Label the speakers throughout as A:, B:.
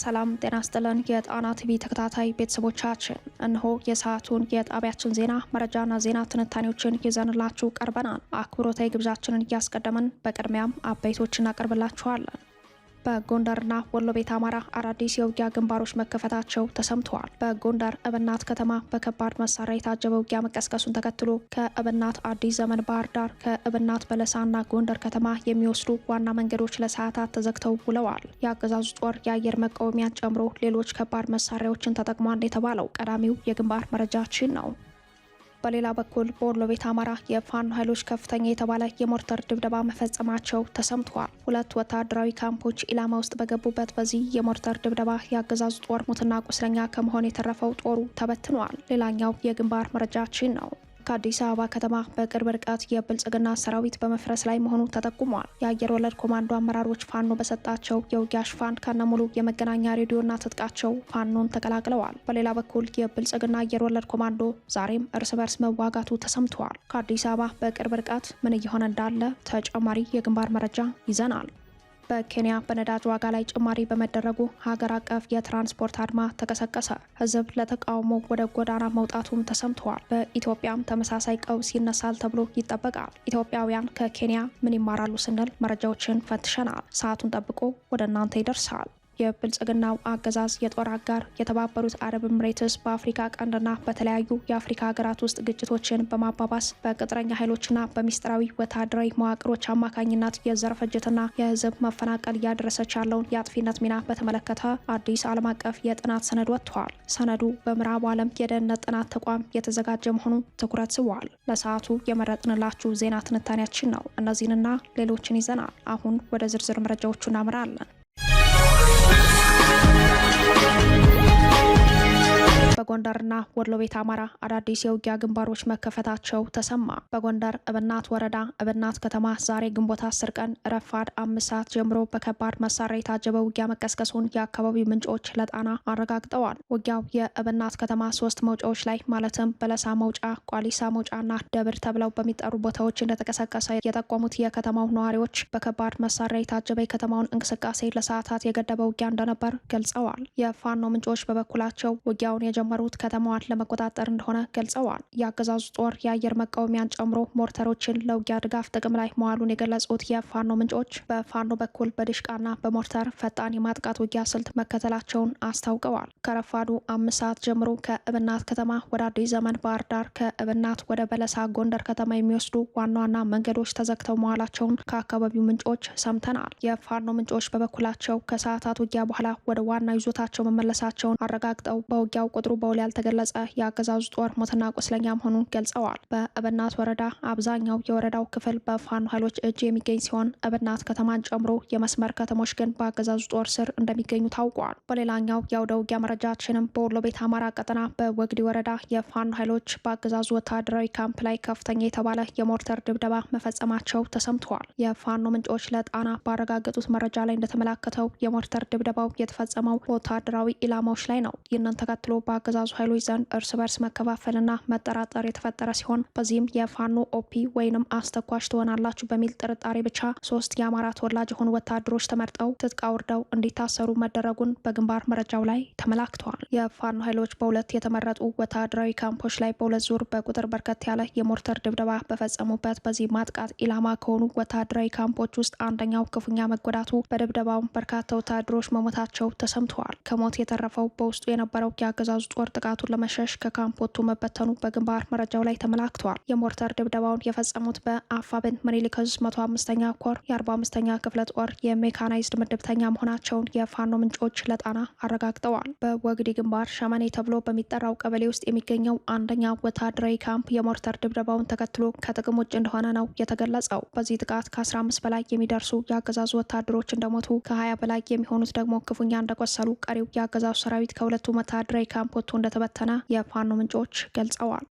A: ሰላም ጤና ይስጥልን የጣና ቲቪ ተከታታይ ቤተሰቦቻችን፣ እነሆ የሰዓቱን የጣቢያችን ዜና መረጃና ዜና ትንታኔዎችን ይዘንላችሁ ቀርበናል። አክብሮታዊ ግብዣችንን እያስቀደመን በቅድሚያም አበይቶችን እናቀርብላችኋለን። በጎንደርና ወሎ ቤት አማራ አዳዲስ የውጊያ ግንባሮች መከፈታቸው ተሰምተዋል። በጎንደር እብናት ከተማ በከባድ መሳሪያ የታጀበ ውጊያ መቀስቀሱን ተከትሎ ከእብናት አዲስ ዘመን ባህር ዳር፣ ከእብናት በለሳና ጎንደር ከተማ የሚወስዱ ዋና መንገዶች ለሰዓታት ተዘግተው ውለዋል። የአገዛዙ ጦር የአየር መቃወሚያን ጨምሮ ሌሎች ከባድ መሳሪያዎችን ተጠቅሟል የተባለው ቀዳሚው የግንባር መረጃችን ነው። በሌላ በኩል በወሎ ቤት አማራ የፋኖ ኃይሎች ከፍተኛ የተባለ የሞርተር ድብደባ መፈጸማቸው ተሰምተዋል። ሁለት ወታደራዊ ካምፖች ኢላማ ውስጥ በገቡበት በዚህ የሞርተር ድብደባ የአገዛዙ ጦር ሙትና ቁስለኛ ከመሆን የተረፈው ጦሩ ተበትኗል። ሌላኛው የግንባር መረጃችን ነው። ከአዲስ አበባ ከተማ በቅርብ ርቀት የብልጽግና ሰራዊት በመፍረስ ላይ መሆኑ ተጠቁሟል። የአየር ወለድ ኮማንዶ አመራሮች ፋኖ በሰጣቸው የውጊያ ሽፋን ከነሙሉ የመገናኛ ሬዲዮና ትጥቃቸው ፋኖን ተቀላቅለዋል። በሌላ በኩል የብልጽግና አየር ወለድ ኮማንዶ ዛሬም እርስ በርስ መዋጋቱ ተሰምተዋል። ከአዲስ አበባ በቅርብ ርቀት ምን እየሆነ እንዳለ ተጨማሪ የግንባር መረጃ ይዘናል። በኬንያ በነዳጅ ዋጋ ላይ ጭማሪ በመደረጉ ሀገር አቀፍ የትራንስፖርት አድማ ተቀሰቀሰ። ህዝብ ለተቃውሞ ወደ ጎዳና መውጣቱም ተሰምተዋል። በኢትዮጵያም ተመሳሳይ ቀውስ ይነሳል ተብሎ ይጠበቃል። ኢትዮጵያውያን ከኬንያ ምን ይማራሉ ስንል መረጃዎችን ፈትሸናል። ሰዓቱን ጠብቆ ወደ እናንተ ይደርሳል። የብልጽግናው አገዛዝ የጦር አጋር የተባበሩት አረብ ኤምሬትስ በአፍሪካ ቀንድና በተለያዩ የአፍሪካ ሀገራት ውስጥ ግጭቶችን በማባባስ በቅጥረኛ ኃይሎችና በሚስጥራዊ ወታደራዊ መዋቅሮች አማካኝነት የዘር ፍጅትና የህዝብ መፈናቀል እያደረሰች ያለውን የአጥፊነት ሚና በተመለከተ አዲስ ዓለም አቀፍ የጥናት ሰነድ ወጥቷል። ሰነዱ በምዕራቡ ዓለም የደህንነት ጥናት ተቋም የተዘጋጀ መሆኑ ትኩረት ስቧል። ለሰዓቱ የመረጥንላችሁ ዜና ትንታኔያችን ነው። እነዚህንና ሌሎችን ይዘናል። አሁን ወደ ዝርዝር መረጃዎቹ እናምራለን። በጎንደርና ወሎ ቤት አማራ አዳዲስ የውጊያ ግንባሮች መከፈታቸው ተሰማ። በጎንደር እብናት ወረዳ እብናት ከተማ ዛሬ ግንቦት 10 ቀን ረፋድ 5 ሰዓት ጀምሮ በከባድ መሳሪያ የታጀበ ውጊያ መቀስቀሱን የአካባቢው ምንጮች ለጣና አረጋግጠዋል። ውጊያው የእብናት ከተማ 3 መውጫዎች ላይ ማለትም በለሳ መውጫ፣ ቋሊሳ መውጫና ደብር ተብለው በሚጠሩ ቦታዎች እንደተቀሰቀሰ የጠቆሙት የከተማው ነዋሪዎች በከባድ መሳሪያ የታጀበ የከተማውን እንቅስቃሴ ለሰዓታት የገደበ ውጊያ እንደነበር ገልጸዋል። የፋኖ ምንጮች በበኩላቸው ውጊያውን የጀመሩት ከተማዋን ለመቆጣጠር እንደሆነ ገልጸዋል። የአገዛዙ ጦር የአየር መቃወሚያን ጨምሮ ሞርተሮችን ለውጊያ ድጋፍ ጥቅም ላይ መዋሉን የገለጹት የፋኖ ምንጮች በፋኖ በኩል በድሽቃና በሞርተር ፈጣን የማጥቃት ውጊያ ስልት መከተላቸውን አስታውቀዋል። ከረፋዱ 5 ሰዓት ጀምሮ ከእብናት ከተማ ወደ አዲስ ዘመን ባህር ዳር፣ ከእብናት ወደ በለሳ ጎንደር ከተማ የሚወስዱ ዋና ዋና መንገዶች ተዘግተው መዋላቸውን ከአካባቢው ምንጮች ሰምተናል። የፋኖ ምንጮች በበኩላቸው ከሰዓታት ውጊያ በኋላ ወደ ዋና ይዞታቸው መመለሳቸውን አረጋግጠው በውጊያው ቁጥሩ በውል ያልተገለጸ የአገዛዙ ጦር ሞትና ቁስለኛ መሆኑን ገልጸዋል። በእብናት ወረዳ አብዛኛው የወረዳው ክፍል በፋኖ ኃይሎች እጅ የሚገኝ ሲሆን እብናት ከተማን ጨምሮ የመስመር ከተሞች ግን በአገዛዙ ጦር ስር እንደሚገኙ ታውቋል። በሌላኛው የአውደ ውጊያ መረጃችንም በወሎ ቤት አማራ ቀጠና በወግዲ ወረዳ የፋኖ ኃይሎች በአገዛዙ ወታደራዊ ካምፕ ላይ ከፍተኛ የተባለ የሞርተር ድብደባ መፈጸማቸው ተሰምተዋል። የፋኖ ምንጮች ለጣና ባረጋገጡት መረጃ ላይ እንደተመላከተው የሞርተር ድብደባው የተፈጸመው ወታደራዊ ኢላማዎች ላይ ነው። ይህንን ተከትሎ በአገዛዙ ኃይሎች ዘንድ እርስ በርስ መከፋፈልና መጠራጠር የተፈጠረ ሲሆን በዚህም የፋኖ ኦፒ ወይንም አስተኳሽ ትሆናላችሁ በሚል ጥርጣሬ ብቻ 3 የአማራ ተወላጅ የሆኑ ወታደሮች ተመርጠው ትጥቅ አውርደው እንዲታሰሩ መደረጉን በግንባር መረጃው ላይ ተመላክተዋል። የፋኖ ኃይሎች በሁለት የተመረጡ ወታደራዊ ካምፖች ላይ በሁለት ዙር በቁጥር በርከት ያለ የሞርተር ድብደባ በፈጸሙበት በዚህ ማጥቃት ኢላማ ከሆኑ ወታደራዊ ካምፖች ውስጥ አንደኛው ክፉኛ መጎዳቱ፣ በድብደባውም በርካታ ወታደሮች መሞታቸው ተሰምተዋል። ከሞት የተረፈው በውስጡ የነበረው የአገዛዙ ጦር ጥቃቱን ለመሸሽ ከካምፕ ወጥቶ መበተኑ በግንባር መረጃው ላይ ተመላክቷል። የሞርተር ድብደባውን የፈጸሙት በአፋብን ምኒልክ ዕዝ 105ኛ ኮር የ45ኛ ክፍለ ጦር የሜካናይዝድ ምድብተኛ መሆናቸውን የፋኖ ምንጮች ለጣና አረጋግጠዋል። በወግዲ ግንባር ሸመኔ ተብሎ በሚጠራው ቀበሌ ውስጥ የሚገኘው አንደኛ ወታደራዊ ካምፕ የሞርተር ድብደባውን ተከትሎ ከጥቅም ውጭ እንደሆነ ነው የተገለጸው። በዚህ ጥቃት ከ15 በላይ የሚደርሱ የአገዛዙ ወታደሮች እንደሞቱ፣ ከ20 በላይ የሚሆኑት ደግሞ ክፉኛ እንደቆሰሉ፣ ቀሪው የአገዛዙ ሰራዊት ከሁለቱ ወታደራዊ ካምፕ ወጥቶ እንደተበተነ የፋኖ ምንጮች ገልጸዋል።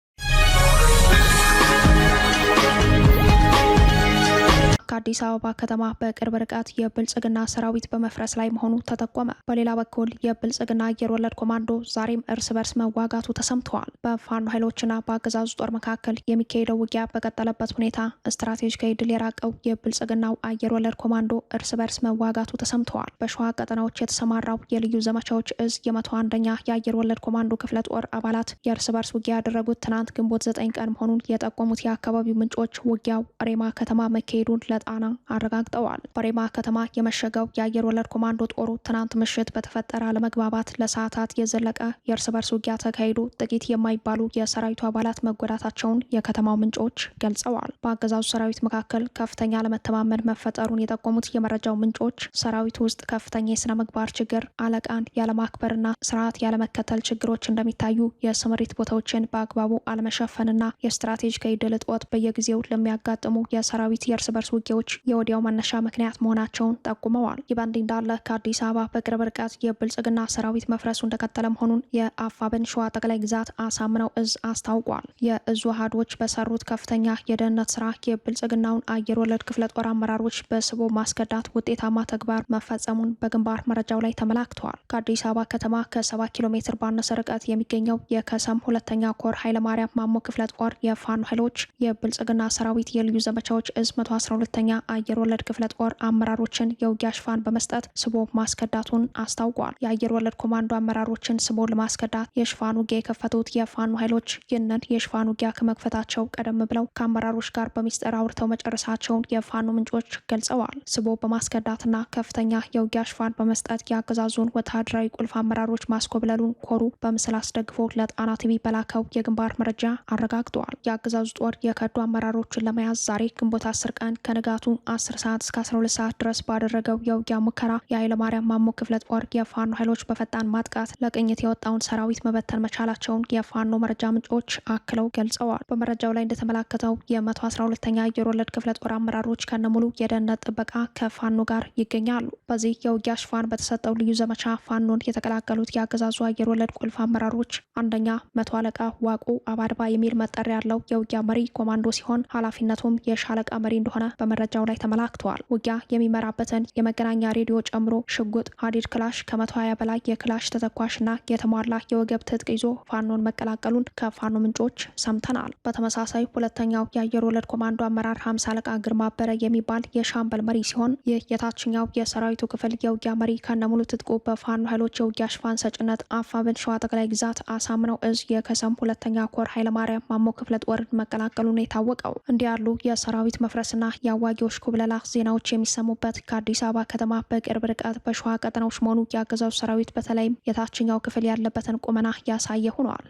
A: ከአዲስ አበባ ከተማ በቅርብ ርቀት የብልጽግና ሰራዊት በመፍረስ ላይ መሆኑ ተጠቆመ። በሌላ በኩል የብልጽግና አየር ወለድ ኮማንዶ ዛሬም እርስ በርስ መዋጋቱ ተሰምተዋል። በፋኖ ኃይሎችና በአገዛዙ ጦር መካከል የሚካሄደው ውጊያ በቀጠለበት ሁኔታ ስትራቴጂካዊ ድል የራቀው የብልጽግናው አየር ወለድ ኮማንዶ እርስ በርስ መዋጋቱ ተሰምተዋል። በሸዋ ቀጠናዎች የተሰማራው የልዩ ዘመቻዎች እዝ የ101ኛ የአየር ወለድ ኮማንዶ ክፍለ ጦር አባላት የእርስ በርስ ውጊያ ያደረጉት ትናንት ግንቦት 9 ቀን መሆኑን የጠቆሙት የአካባቢው ምንጮች ውጊያው ሬማ ከተማ መካሄዱን ለጣና አረጋግጠዋል። በሬማ ከተማ የመሸገው የአየር ወለድ ኮማንዶ ጦሩ ትናንት ምሽት በተፈጠረ አለመግባባት ለሰዓታት የዘለቀ የእርስ በርስ ውጊያ ተካሂዶ ጥቂት የማይባሉ የሰራዊቱ አባላት መጎዳታቸውን የከተማው ምንጮች ገልጸዋል። በአገዛዙ ሰራዊት መካከል ከፍተኛ አለመተማመን መፈጠሩን የጠቆሙት የመረጃው ምንጮች ሰራዊቱ ውስጥ ከፍተኛ የስነ ምግባር ችግር፣ አለቃን ያለማክበርና ስርዓት ያለመከተል ችግሮች እንደሚታዩ፣ የስምሪት ቦታዎችን በአግባቡ አለመሸፈንና የስትራቴጂካዊ ድል እጦት በየጊዜው ለሚያጋጥሙ የሰራዊት የእርስ በርስ ውጊያዎች የወዲያው መነሻ ምክንያት መሆናቸውን ጠቁመዋል። ይህ በእንዲህ እንዳለ ከአዲስ አበባ በቅርብ ርቀት የብልጽግና ሰራዊት መፍረሱ እንደቀጠለ መሆኑን የአፋብኃኝ ሸዋ ጠቅላይ ግዛት አሳምነው እዝ አስታውቋል። የእዙ አሃዶች በሰሩት ከፍተኛ የደህንነት ስራ የብልጽግናውን አየር ወለድ ክፍለ ጦር አመራሮች በስቦ ማስከዳት ውጤታማ ተግባር መፈጸሙን በግንባር መረጃው ላይ ተመላክተዋል። ከአዲስ አበባ ከተማ ከ7 ኪሎ ሜትር ባነሰ ርቀት የሚገኘው የከሰም ሁለተኛ ኮር ኃይለማርያም ማሞ ክፍለ ጦር የፋኖ ኃይሎች የብልጽግና ሰራዊት የልዩ ዘመቻዎች እዝ 112ኛ አየር ወለድ ክፍለ ጦር አመራሮችን የውጊያ ሽፋን በመስጠት ስቦ ማስከዳቱን አስታውቋል። የአየር ወለድ ኮማንዶ አመራሮችን ስቦ ለማስከዳት የሽፋን ውጊያ የከፈቱት የፋኖ ኃይሎች ይህንን የሽፋን ውጊያ ከመክፈታቸው ቀደም ብለው ከአመራሮች ጋር በሚስጥር አውርተው መጨረሳቸውን የፋኖ ምንጮች ገልጸዋል። ስቦ በማስከዳትና ከፍተኛ የውጊያ ሽፋን በመስጠት የአገዛዙን ወታደራዊ ቁልፍ አመራሮች ማስኮብለሉን ኮሩ በምስል አስደግፎ ለጣና ቲቪ በላከው የግንባር መረጃ አረጋግጠዋል። የአገዛዙ ጦር የከዱ አመራሮችን ለመያዝ ዛሬ ግንቦት 10 ቀን ከንጋቱ 10 ሰዓት እስከ 12 ሰዓት ድረስ ባደረገው የውጊያ ሙከራ የኃይለማርያም ማሞ ክፍለ ጦር የፋኖ ኃይሎች በፈጣን ማጥቃት ለቅኝት የወጣውን ሰራዊት መበተን መቻላቸውን የፋኖ መረጃ ምንጮች አክለው ገልጸዋል። በመረጃው ላይ እንደተመላከተው የ112ኛ አየር ወለድ ክፍለ ጦር አመራሮች ከነሙሉ የደህንነት ጥበቃ ከፋኖ ጋር ይገኛሉ። በዚህ የውጊያ ሽፋን በተሰጠው ልዩ ዘመቻ ፋኖን የተቀላቀሉት የአገዛዙ አየር ወለድ ቁልፍ አመራሮች አንደኛ መቶ አለቃ ዋቁ አባድባ የሚል መጠሪያ ያለው የውጊያ መሪ ኮማንዶ ሲሆን ኃላፊነቱም የሻለቃ መሪ እንደሆነ በመረጃው ላይ ተመላክተዋል። ውጊያ የሚመራበትን የመገናኛ ሬዲዮ ጨምሮ ሽጉጥ፣ ሀዲድ ክላሽ፣ ከ120 በላይ የክላሽ ተተኳሽና የተሟላ የወገብ ትጥቅ ይዞ ፋኖን መቀላቀሉን ከፋኖ ምንጮች ሰምተናል። በተመሳሳይ ሁለተኛው የአየር ወለድ ኮማንዶ አመራር 50 አለቃ ግርማ በረ የሚባል የሻምበል መሪ ሲሆን ይህ የታችኛው የሰራዊቱ ክፍል የውጊያ መሪ ከነሙሉ ትጥቁ በፋኖ ኃይሎች የውጊያ ሽፋን ሰጭነት አፋብኃኝ ሸዋ ጠቅላይ ግዛት አሳምነው እዝ የከሰም ሁለተኛ ኮር ኃይለማርያም ማሞ ክፍለ ጦርን መቀላቀሉን የታወቀው። እንዲህ ያሉ የሰራዊት መፍረስና የአዋጊዎች ኩብለላ ዜናዎች የሚሰሙበት ከአዲስ አበባ ከተማ በቅርብ ርቀት በሸዋ ቀጠናዎች መሆኑ የአገዛዙ ሰራዊት በተለይም የታችኛው ክፍል ያለበትን ቁመና ያሳየ ሆኗል።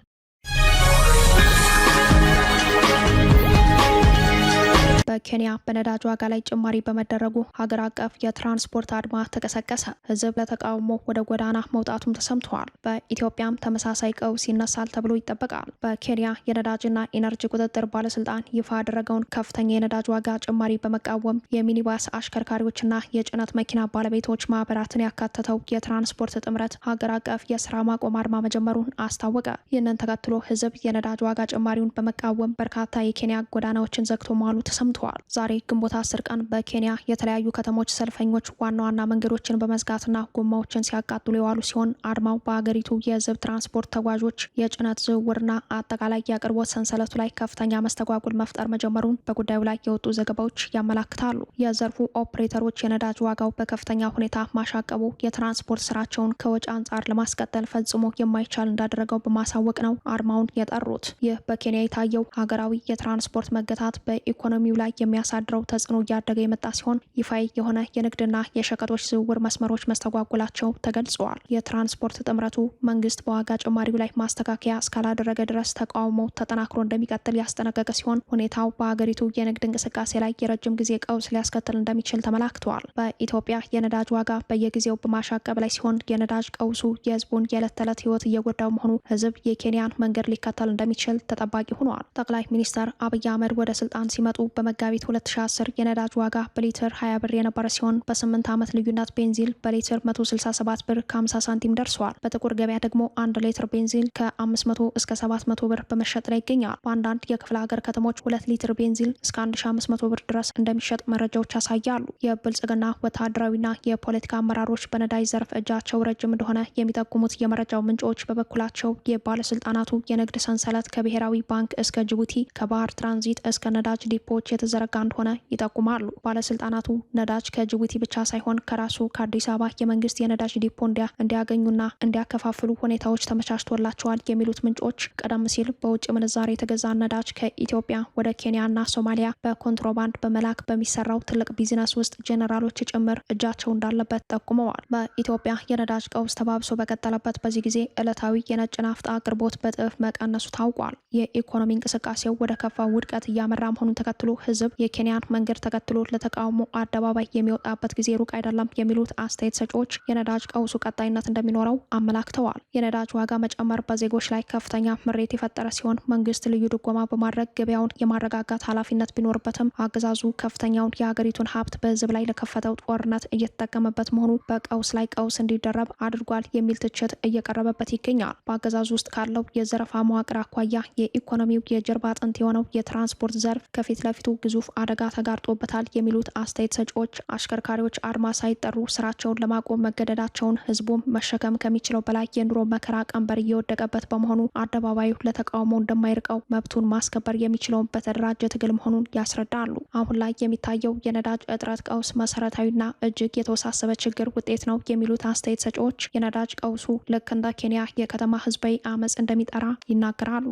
A: በኬንያ በነዳጅ ዋጋ ላይ ጭማሪ በመደረጉ ሀገር አቀፍ የትራንስፖርት አድማ ተቀሰቀሰ። ህዝብ ለተቃውሞ ወደ ጎዳና መውጣቱም ተሰምተዋል። በኢትዮጵያም ተመሳሳይ ቀውስ ይነሳል ተብሎ ይጠበቃል። በኬንያ የነዳጅና ኢነርጂ ቁጥጥር ባለስልጣን ይፋ ያደረገውን ከፍተኛ የነዳጅ ዋጋ ጭማሪ በመቃወም የሚኒባስ አሽከርካሪዎችና የጭነት መኪና ባለቤቶች ማህበራትን ያካተተው የትራንስፖርት ጥምረት ሀገር አቀፍ የስራ ማቆም አድማ መጀመሩን አስታወቀ። ይህንን ተከትሎ ህዝብ የነዳጅ ዋጋ ጭማሪውን በመቃወም በርካታ የኬንያ ጎዳናዎችን ዘግቶ መዋሉ ተሰምተዋል። ዛሬ ግንቦት 10 ቀን በኬንያ የተለያዩ ከተሞች ሰልፈኞች ዋና ዋና መንገዶችን በመዝጋትና ጎማዎችን ሲያቃጥሉ የዋሉ ሲሆን አድማው በሀገሪቱ የህዝብ ትራንስፖርት ተጓዦች የጭነት ዝውውርና አጠቃላይ የአቅርቦት ሰንሰለቱ ላይ ከፍተኛ መስተጓጉል መፍጠር መጀመሩን በጉዳዩ ላይ የወጡ ዘገባዎች ያመላክታሉ። የዘርፉ ኦፕሬተሮች የነዳጅ ዋጋው በከፍተኛ ሁኔታ ማሻቀቡ የትራንስፖርት ስራቸውን ከወጪ አንጻር ለማስቀጠል ፈጽሞ የማይቻል እንዳደረገው በማሳወቅ ነው አድማውን የጠሩት። ይህ በኬንያ የታየው ሀገራዊ የትራንስፖርት መገታት በኢኮኖሚው ላይ የሚያሳድረው ተጽዕኖ እያደገ የመጣ ሲሆን ይፋይ የሆነ የንግድና የሸቀጦች ዝውውር መስመሮች መስተጓጉላቸው ተገልጸዋል። የትራንስፖርት ጥምረቱ መንግስት በዋጋ ጭማሪው ላይ ማስተካከያ እስካላደረገ ድረስ ተቃውሞ ተጠናክሮ እንደሚቀጥል ያስጠነቀቀ ሲሆን ሁኔታው በሀገሪቱ የንግድ እንቅስቃሴ ላይ የረጅም ጊዜ ቀውስ ሊያስከትል እንደሚችል ተመላክተዋል። በኢትዮጵያ የነዳጅ ዋጋ በየጊዜው በማሻቀብ ላይ ሲሆን የነዳጅ ቀውሱ የህዝቡን የዕለት ተዕለት ህይወት እየጎዳው መሆኑ ህዝብ የኬንያን መንገድ ሊከተል እንደሚችል ተጠባቂ ሆኗል። ጠቅላይ ሚኒስትር አብይ አህመድ ወደ ስልጣን ሲመጡ በመጋቢት መጋቢት 2010 የነዳጅ ዋጋ በሊትር 20 ብር የነበረ ሲሆን በ8 ዓመት ልዩነት ቤንዚን በሊትር 167 ብር ከ50 ሳንቲም ደርሰዋል። በጥቁር ገበያ ደግሞ 1 ሊትር ቤንዚን ከ500 እስከ 700 ብር በመሸጥ ላይ ይገኛል። በአንዳንድ የክፍለ ሀገር ከተሞች 2 ሊትር ቤንዚን እስከ 1500 ብር ድረስ እንደሚሸጥ መረጃዎች ያሳያሉ። የብልጽግና ወታደራዊና የፖለቲካ አመራሮች በነዳጅ ዘርፍ እጃቸው ረጅም እንደሆነ የሚጠቁሙት የመረጃው ምንጮች በበኩላቸው የባለስልጣናቱ የንግድ ሰንሰለት ከብሔራዊ ባንክ እስከ ጅቡቲ ከባህር ትራንዚት እስከ ነዳጅ ዲፖዎች የተዘረጋ እንደሆነ ይጠቁማሉ። ባለስልጣናቱ ነዳጅ ከጅቡቲ ብቻ ሳይሆን ከራሱ ከአዲስ አበባ የመንግስት የነዳጅ ዲፖ እንዲያገኙና እንዲያከፋፍሉ ሁኔታዎች ተመቻችቶላቸዋል የሚሉት ምንጮች ቀደም ሲል በውጭ ምንዛሬ የተገዛ ነዳጅ ከኢትዮጵያ ወደ ኬንያና ሶማሊያ በኮንትሮባንድ በመላክ በሚሰራው ትልቅ ቢዝነስ ውስጥ ጄኔራሎች ጭምር እጃቸው እንዳለበት ጠቁመዋል። በኢትዮጵያ የነዳጅ ቀውስ ተባብሶ በቀጠለበት በዚህ ጊዜ ዕለታዊ የነጭ ናፍጣ አቅርቦት በጥፍ መቀነሱ ታውቋል። የኢኮኖሚ እንቅስቃሴው ወደ ከፋ ውድቀት እያመራ መሆኑን ተከትሎ ህዝብ የኬንያን መንገድ ተከትሎ ለተቃውሞ አደባባይ የሚወጣበት ጊዜ ሩቅ አይደለም የሚሉት አስተያየት ሰጪዎች የነዳጅ ቀውሱ ቀጣይነት እንደሚኖረው አመላክተዋል። የነዳጅ ዋጋ መጨመር በዜጎች ላይ ከፍተኛ ምሬት የፈጠረ ሲሆን መንግስት ልዩ ድጎማ በማድረግ ገበያውን የማረጋጋት ኃላፊነት ቢኖርበትም አገዛዙ ከፍተኛውን የሀገሪቱን ሀብት በህዝብ ላይ ለከፈተው ጦርነት እየተጠቀመበት መሆኑ በቀውስ ላይ ቀውስ እንዲደረብ አድርጓል የሚል ትችት እየቀረበበት ይገኛል። በአገዛዙ ውስጥ ካለው የዘረፋ መዋቅር አኳያ የኢኮኖሚው የጀርባ አጥንት የሆነው የትራንስፖርት ዘርፍ ከፊት ለፊቱ ግዙፍ አደጋ ተጋርጦበታል የሚሉት አስተያየት ሰጪዎች አሽከርካሪዎች አድማ ሳይጠሩ ስራቸውን ለማቆም መገደዳቸውን፣ ህዝቡም መሸከም ከሚችለው በላይ የኑሮ መከራ ቀንበር እየወደቀበት በመሆኑ አደባባዩ ለተቃውሞ እንደማይርቀው መብቱን ማስከበር የሚችለውን በተደራጀ ትግል መሆኑን ያስረዳሉ። አሁን ላይ የሚታየው የነዳጅ እጥረት ቀውስ መሰረታዊና እጅግ የተወሳሰበ ችግር ውጤት ነው የሚሉት አስተያየት ሰጪዎች የነዳጅ ቀውሱ ልክ እንደ ኬንያ የከተማ ህዝባዊ አመጽ እንደሚጠራ ይናገራሉ።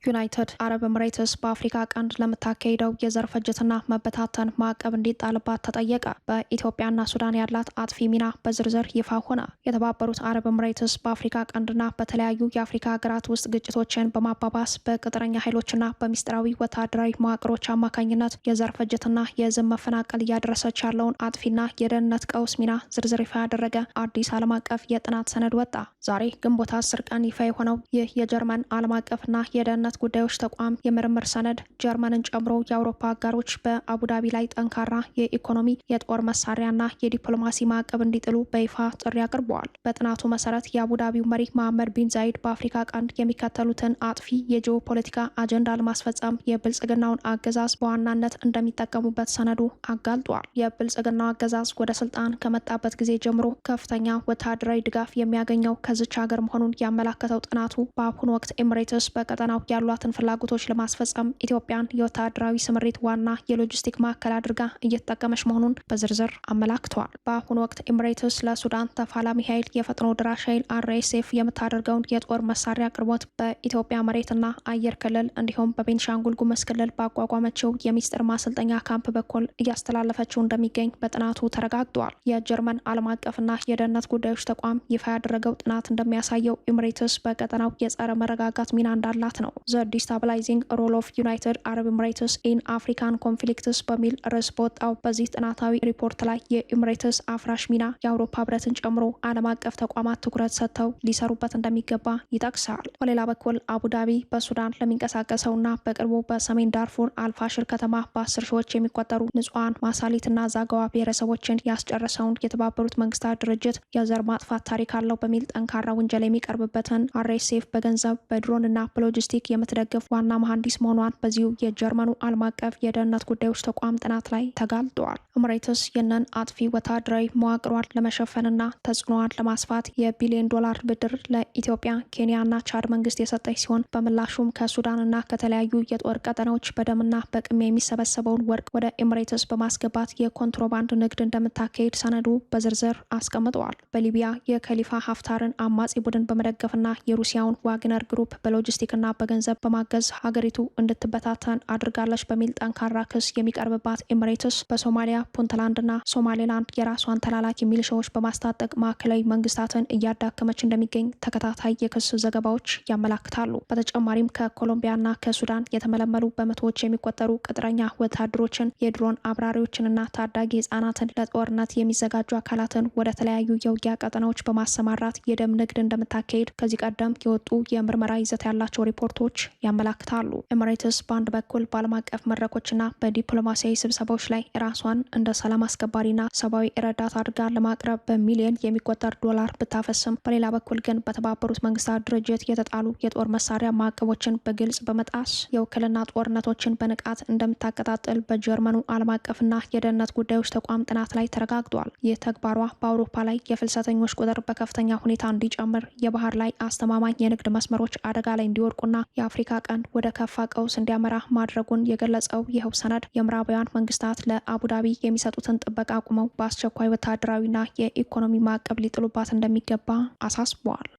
A: ዩናይትድ አረብ ኤምሬትስ በአፍሪካ ቀንድ ለምታካሄደው የዘር ፍጅትና መበታተን ማዕቀብ እንዲጣልባት ተጠየቀ። በኢትዮጵያና ሱዳን ያላት አጥፊ ሚና በዝርዝር ይፋ ሆነ። የተባበሩት አረብ ኤምሬትስ በአፍሪካ ቀንድና በተለያዩ የአፍሪካ ሀገራት ውስጥ ግጭቶችን በማባባስ በቅጥረኛ ኃይሎችና በሚስጥራዊ ወታደራዊ መዋቅሮች አማካኝነት የዘር ፍጅትና የህዝብ መፈናቀል እያደረሰች ያለውን አጥፊና የደህንነት ቀውስ ሚና ዝርዝር ይፋ ያደረገ አዲስ ዓለም አቀፍ የጥናት ሰነድ ወጣ። ዛሬ ግንቦት 10 ቀን ይፋ የሆነው ይህ የጀርመን ዓለም አቀፍና የደህንነት ጉዳዮች ተቋም የምርምር ሰነድ ጀርመንን ጨምሮ የአውሮፓ አጋሮች በአቡዳቢ ላይ ጠንካራ የኢኮኖሚ የጦር መሳሪያና የዲፕሎማሲ ማዕቀብ እንዲጥሉ በይፋ ጥሪ አቅርበዋል። በጥናቱ መሰረት የአቡዳቢው መሪ መሐመድ ቢን ዛይድ በአፍሪካ ቀንድ የሚከተሉትን አጥፊ የጂኦ ፖለቲካ አጀንዳ ለማስፈጸም የብልጽግናውን አገዛዝ በዋናነት እንደሚጠቀሙበት ሰነዱ አጋልጧል። የብልጽግናው አገዛዝ ወደ ስልጣን ከመጣበት ጊዜ ጀምሮ ከፍተኛ ወታደራዊ ድጋፍ የሚያገኘው ከዚች ሀገር መሆኑን ያመላከተው ጥናቱ በአሁኑ ወቅት ኤምሬትስ በቀጠናው ያሏትን ፍላጎቶች ለማስፈጸም ኢትዮጵያን የወታደራዊ ስምሪት ዋና የሎጂስቲክ ማዕከል አድርጋ እየተጠቀመች መሆኑን በዝርዝር አመላክተዋል። በአሁኑ ወቅት ኤምሬትስ ለሱዳን ተፋላሚ ኃይል የፈጥኖ ድራሽ ኃይል RSF የምታደርገውን የጦር መሳሪያ አቅርቦት በኢትዮጵያ መሬትና አየር ክልል እንዲሁም በቤንሻንጉል ጉሙዝ ክልል ባቋቋመችው የሚስጥር ማሰልጠኛ ካምፕ በኩል እያስተላለፈችው እንደሚገኝ በጥናቱ ተረጋግጧል። የጀርመን ዓለም አቀፍና የደህንነት ጉዳዮች ተቋም ይፋ ያደረገው ጥናት እንደሚያሳየው ኤምሬትስ በቀጠናው የጸረ መረጋጋት ሚና እንዳላት ነው። ዘ ዲስታብላይዚንግ ሮል ኦፍ ዩናይትድ አረብ ኤምሬትስ ኢን አፍሪካን ኮንፍሊክትስ በሚል ርዕስ በወጣው በዚህ ጥናታዊ ሪፖርት ላይ የኤምሬትስ አፍራሽ ሚና የአውሮፓ ህብረትን ጨምሮ ዓለም አቀፍ ተቋማት ትኩረት ሰጥተው ሊሰሩበት እንደሚገባ ይጠቅሳል። በሌላ በኩል አቡዳቢ በሱዳን ለሚንቀሳቀሰውና በቅርቡ በሰሜን ዳርፉር አልፋሽር ከተማ በ10 ሺዎች የሚቆጠሩ ንጹሐን ማሳሊትና ዛጋዋ ብሔረሰቦችን ያስጨረሰውን የተባበሩት መንግስታት ድርጅት የዘር ማጥፋት ታሪክ አለው በሚል ጠንካራ ወንጀል የሚቀርብበትን RSF በገንዘብ በድሮንና በሎጂስቲክ የምትደግፍ ዋና መሐንዲስ መሆኗን በዚሁ የጀርመኑ ዓለም አቀፍ የደህንነት ጉዳዮች ተቋም ጥናት ላይ ተጋልጧል። ኤምሬትስ ይህንን አጥፊ ወታደራዊ መዋቅሯን ለመሸፈንና ተጽዕኖዋን ለማስፋት የቢሊዮን ዶላር ብድር ለኢትዮጵያ፣ ኬንያና ቻድ መንግስት የሰጠች ሲሆን በምላሹም ከሱዳንና ከተለያዩ የጦር ቀጠናዎች በደምና በቅሚያ የሚሰበሰበውን ወርቅ ወደ ኤምሬትስ በማስገባት የኮንትሮባንድ ንግድ እንደምታካሄድ ሰነዱ በዝርዝር አስቀምጠዋል። በሊቢያ የከሊፋ ሀፍታርን አማጺ ቡድን በመደገፍና የሩሲያውን ዋግነር ግሩፕ በሎጂስቲክና በገንዘብ በማገዝ ሀገሪቱ እንድትበታተን አድርጋለች በሚል ጠንካራ ክስ የሚቀርብባት ኤምሬትስ በሶማሊያ ፑንትላንድና ሶማሌላንድ የራሷን ተላላኪ ሚሊሻዎች በማስታጠቅ ማዕከላዊ መንግስታትን እያዳከመች እንደሚገኝ ተከታታይ የክስ ዘገባዎች ያመላክታሉ። በተጨማሪም ከኮሎምቢያና ከሱዳን የተመለመሉ በመቶዎች የሚቆጠሩ ቅጥረኛ ወታደሮችን፣ የድሮን አብራሪዎችንና ታዳጊ ህጻናትን ለጦርነት የሚዘጋጁ አካላትን ወደ ተለያዩ የውጊያ ቀጠናዎች በማሰማራት የደም የደም ንግድ እንደምታካሄድ ከዚህ ቀደም የወጡ የምርመራ ይዘት ያላቸው ሪፖርቶች ያመላክታሉ። ኤምሬትስ በአንድ በኩል በዓለም አቀፍ መድረኮችና በዲፕሎማሲያዊ ስብሰባዎች ላይ ራሷን እንደ ሰላም አስከባሪና ሰብአዊ ረዳት አድርጋ ለማቅረብ በሚሊዮን የሚቆጠር ዶላር ብታፈስም፣ በሌላ በኩል ግን በተባበሩት መንግስታት ድርጅት የተጣሉ የጦር መሳሪያ ማዕቀቦችን በግልጽ በመጣስ የውክልና ጦርነቶችን በንቃት እንደምታቀጣጥል በጀርመኑ ዓለም አቀፍና የደህንነት ጉዳዮች ተቋም ጥናት ላይ ተረጋግጧል። ይህ ተግባሯ በአውሮፓ ላይ የፍልሰተኞች ቁጥር በከፍተኛ ሁኔታ እንዲጨምር፣ የባህር ላይ አስተማማኝ የንግድ መስመሮች አደጋ ላይ እንዲወድቁና የአፍሪካ ቀንድ ወደ ከፋ ቀውስ እንዲያመራ ማድረጉን የገለጸው ይኸው ሰነድ የምዕራባውያን መንግስታት ለአቡዳቢ የሚሰጡትን ጥበቃ አቁመው በአስቸኳይ ወታደራዊና የኢኮኖሚ ማዕቀብ ሊጥሉባት እንደሚገባ አሳስበዋል።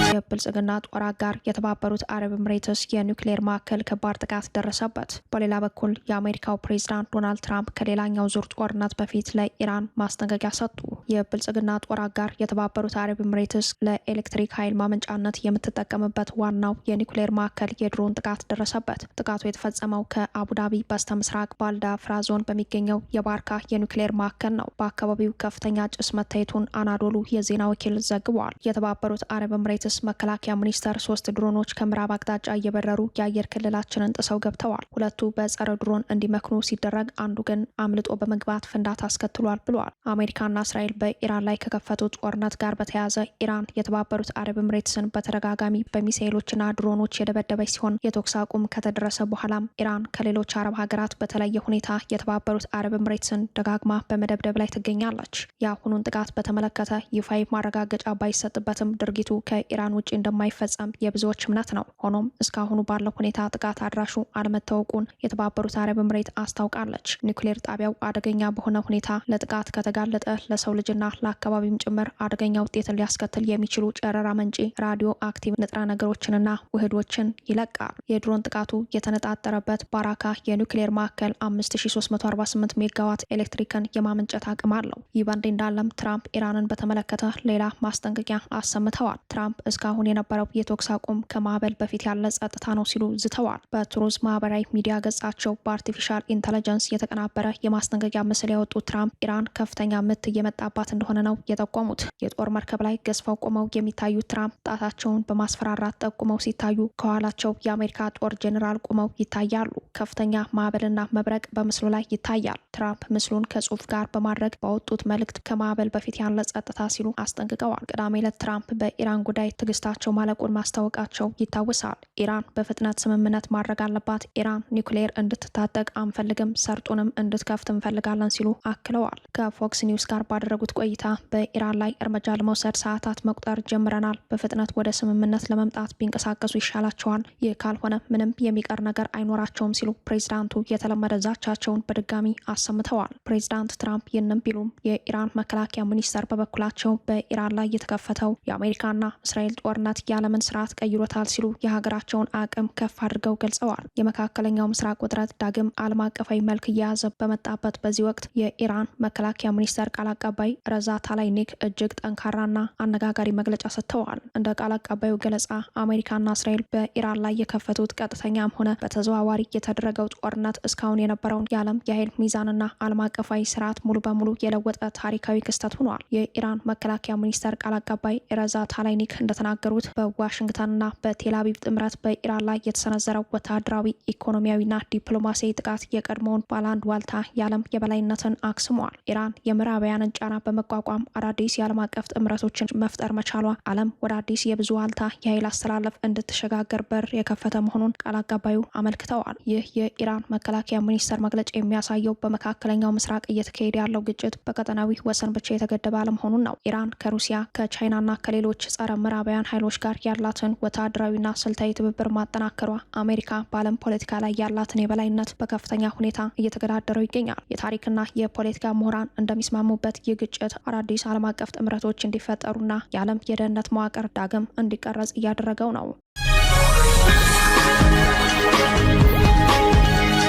A: የብልጽግና ጦር አጋር የተባበሩት አረብ ኤምሬትስ የኒውክሌር ማዕከል ከባድ ጥቃት ደረሰበት። በሌላ በኩል የአሜሪካው ፕሬዝዳንት ዶናልድ ትራምፕ ከሌላኛው ዙር ጦርነት በፊት ለኢራን ማስጠንቀቂያ ሰጡ። የብልጽግና ጦር አጋር የተባበሩት አረብ ኤምሬትስ ለኤሌክትሪክ ኃይል ማመንጫነት የምትጠቀምበት ዋናው የኒውክሌር ማዕከል የድሮን ጥቃት ደረሰበት። ጥቃቱ የተፈጸመው ከአቡዳቢ በስተ ምስራቅ ባልዳፍራ ዞን በሚገኘው የባርካ የኒውክሌር ማዕከል ነው። በአካባቢው ከፍተኛ ጭስ መታየቱን አናዶሉ የዜና ወኪል ዘግቧል። የተባበሩት አረብ ኤምሬትስ መከላከያ ሚኒስቴር 3 ድሮኖች ከምዕራብ አቅጣጫ እየበረሩ የአየር ክልላችንን ጥሰው ገብተዋል። ሁለቱ በጸረ ድሮን እንዲመክኑ ሲደረግ፣ አንዱ ግን አምልጦ በመግባት ፍንዳታ አስከትሏል ብለዋል። አሜሪካና እስራኤል በኢራን ላይ ከከፈቱት ጦርነት ጋር በተያያዘ ኢራን የተባበሩት አረብ ኤምሬትስን በተደጋጋሚ በሚሳኤሎችና ድሮኖች የደበደበች ሲሆን የተኩስ አቁም ከተደረሰ በኋላም ኢራን ከሌሎች አረብ ሀገራት በተለየ ሁኔታ የተባበሩት አረብ ኤምሬትስን ደጋግማ በመደብደብ ላይ ትገኛለች። የአሁኑን ጥቃት በተመለከተ ይፋዊ ማረጋገጫ ባይሰጥበትም ድርጊቱ ከኢራን ውጭ እንደማይፈጸም የብዙዎች እምነት ነው። ሆኖም እስካሁኑ ባለው ሁኔታ ጥቃት አድራሹ አለመታወቁን የተባበሩት አረብ ኤምሬት አስታውቃለች። ኒውክሌር ጣቢያው አደገኛ በሆነ ሁኔታ ለጥቃት ከተጋለጠ ለሰው ልጅና ለአካባቢም ጭምር አደገኛ ውጤትን ሊያስከትል የሚችሉ ጨረራ መንጪ ራዲዮ አክቲቭ ንጥረ ነገሮችንና ውህዶችን ይለቃል። የድሮን ጥቃቱ የተነጣጠረበት ባራካ የኒውክሌር ማዕከል 5348 ሜጋዋት ኤሌክትሪክን የማመንጨት አቅም አለው። ይህ በእንዲህ እንዳለም ትራምፕ ኢራንን በተመለከተ ሌላ ማስጠንቀቂያ አሰምተዋል። ትራምፕ እስካሁን የነበረው የተኩስ አቁም ከማዕበል በፊት ያለ ጸጥታ ነው ሲሉ ዝተዋል። በትሩዝ ማህበራዊ ሚዲያ ገጻቸው በአርቲፊሻል ኢንተለጀንስ የተቀናበረ የማስጠንቀቂያ ምስል ያወጡት ትራምፕ ኢራን ከፍተኛ ምት እየመጣባት እንደሆነ ነው የጠቆሙት። የጦር መርከብ ላይ ገዝፈው ቆመው የሚታዩት ትራምፕ ጣታቸውን በማስፈራራት ጠቁመው ሲታዩ፣ ከኋላቸው የአሜሪካ ጦር ጄኔራል ቆመው ይታያሉ። ከፍተኛ ማዕበልና መብረቅ በምስሉ ላይ ይታያል። ትራምፕ ምስሉን ከጽሁፍ ጋር በማድረግ ባወጡት መልእክት ከማዕበል በፊት ያለ ጸጥታ ሲሉ አስጠንቅቀዋል። ቅዳሜ ዕለት ትራምፕ በኢራን ጉዳይ ትግስታቸው ማለቁን ማስታወቃቸው ይታወሳል። ኢራን በፍጥነት ስምምነት ማድረግ አለባት፣ ኢራን ኒውክሌር እንድትታጠቅ አንፈልግም፣ ሰርጡንም እንድትከፍት እንፈልጋለን ሲሉ አክለዋል። ከፎክስ ኒውስ ጋር ባደረጉት ቆይታ በኢራን ላይ እርምጃ ለመውሰድ ሰዓታት መቁጠር ጀምረናል፣ በፍጥነት ወደ ስምምነት ለመምጣት ቢንቀሳቀሱ ይሻላቸዋል፣ ይህ ካልሆነ ምንም የሚቀር ነገር አይኖራቸውም ሲሉ ፕሬዝዳንቱ የተለመደ ዛቻቸውን በድጋሚ አሰምተዋል። ፕሬዝዳንት ትራምፕ ይህንም ቢሉም የኢራን መከላከያ ሚኒስቴር በበኩላቸው በኢራን ላይ የተከፈተው የአሜሪካና እስራኤል ጦርነት የዓለምን ስርዓት ቀይሮታል ሲሉ የሀገራቸውን አቅም ከፍ አድርገው ገልጸዋል። የመካከለኛው ምስራቅ ውጥረት ዳግም ዓለም አቀፋዊ መልክ እየያዘ በመጣበት በዚህ ወቅት የኢራን መከላከያ ሚኒስቴር ቃል አቀባይ ረዛ ታላይኒክ እጅግ ጠንካራና አነጋጋሪ መግለጫ ሰጥተዋል። እንደ ቃል አቀባዩ ገለጻ አሜሪካና እስራኤል በኢራን ላይ የከፈቱት ቀጥተኛም ሆነ በተዘዋዋሪ የተደረገው ጦርነት እስካሁን የነበረውን የዓለም የኃይል ሚዛንና ዓለም አቀፋዊ ስርዓት ሙሉ በሙሉ የለወጠ ታሪካዊ ክስተት ሆኗል። የኢራን መከላከያ ሚኒስቴር ቃል አቀባይ ረዛ ታላይኒክ እንደተናገሩት በዋሽንግተንና በቴልአቪቭ ጥምረት በኢራን ላይ የተሰነዘረው ወታደራዊ ኢኮኖሚያዊና ዲፕሎማሲያዊ ጥቃት የቀድሞውን ባለአንድ ዋልታ የዓለም የበላይነትን አክስመዋል። ኢራን የምዕራባውያንን ጫና በመቋቋም አዳዲስ የዓለም አቀፍ ጥምረቶችን መፍጠር መቻሏ ዓለም ወደ አዲስ የብዙ ዋልታ የኃይል አስተላለፍ እንድትሸጋገር በር የከፈተ መሆኑን ቃል አቀባዩ አመልክተዋል። ይህ የኢራን መከላከያ ሚኒስቴር መግለጫ የሚያሳየው በመካከለኛው ምስራቅ እየተካሄደ ያለው ግጭት በቀጠናዊ ወሰን ብቻ የተገደበ አለመሆኑን ነው። ኢራን ከሩሲያ ከቻይናና ከሌሎች ጸረ ምዕራባውያን ኃይሎች ጋር ያላትን ወታደራዊና ስልታዊ ትብብር ማጠናከሯ አሜሪካ በዓለም ፖለቲካ ላይ ያላትን የበላይነት በከፍተኛ ሁኔታ እየተገዳደረው ይገኛል። የታሪክና የፖለቲካ ምሁራን እንደሚስማሙበት ይህ ግጭት አዳዲስ ዓለም አቀፍ ጥምረቶች እንዲፈጠሩና የዓለም የደህንነት መዋቅር ዳግም እንዲቀረጽ እያደረገው ነው።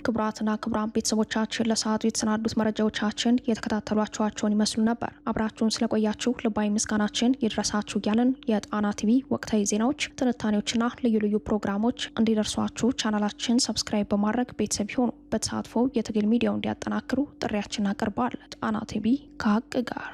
A: ክቡራትና ክቡራን ቤተሰቦቻችን ለሰዓቱ የተሰናዱት መረጃዎቻችን የተከታተሏቸዋቸውን ይመስሉ ነበር። አብራችሁን ስለቆያችሁ ልባዊ ምስጋናችን ይድረሳችሁ እያልን የጣና ቲቪ ወቅታዊ ዜናዎች፣ ትንታኔዎችና ልዩ ልዩ ፕሮግራሞች እንዲደርሷችሁ ቻናላችን ሰብስክራይብ በማድረግ ቤተሰብ ይሁኑ። በተሳትፎ የትግል ሚዲያው እንዲያጠናክሩ ጥሪያችን አቀርባል። ጣና ቲቪ ከሀቅ ጋር